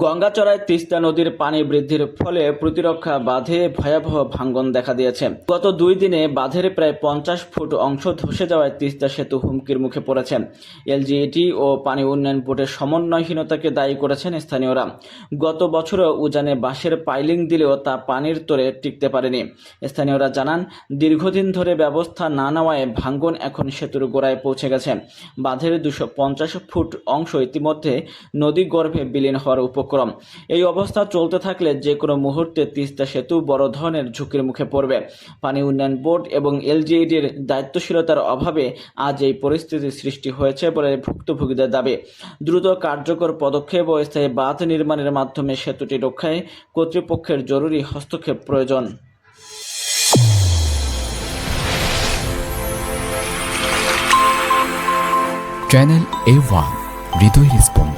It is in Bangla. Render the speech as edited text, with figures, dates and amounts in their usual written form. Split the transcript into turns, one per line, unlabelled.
গঙ্গাচড়ায় তিস্তা নদীর পানি বৃদ্ধির ফলে প্রতিরক্ষা বাঁধে ভয়াবহ ভাঙন দেখা দিয়েছে। গত 2 দিনে বাঁধের প্রায় 50 ফুট অংশ ধসে যাওয়ায় তিস্তা সেতু হুমকির মুখে পড়েছে। এলজিইডি ও পানি উন্নয়ন বোর্ডের সমন্বয়হীনতাকে দায়ী করেছেন স্থানীয়রা। গত বছরও উজানে বাঁশের পাইলিং দিলেও তা পানির তোরে টিকতে পারেনি। স্থানীয়রা জানান, দীর্ঘদিন ধরে ব্যবস্থা না নেওয়ায় ভাঙন এখন সেতুর গোড়ায় পৌঁছে গেছে। বাঁধের 250 ফুট অংশ ইতিমধ্যে নদী গর্ভে বিলীন হওয়ার উপক্রম। এই অবস্থা চলতে থাকলে যে কোনো মুহূর্তে তিস্তা সেতু বড় ধরনের ঝুঁকির মুখে পড়বে। পানি উন্নয়ন বোর্ড এবং এলজিইডির দায়িত্বশীলতার অভাবে আজ এই পরিস্থিতির সৃষ্টি হয়েছে বলে ভুক্তভোগীদের দাবি। দ্রুত কার্যকর পদক্ষেপ ও স্থায়ী বাঁধ নির্মাণের মাধ্যমে সেতুটি রক্ষায় কর্তৃপক্ষের জরুরি হস্তক্ষেপ প্রয়োজন।
চ্যানেল A1 হৃদয়ের স্পন্দন।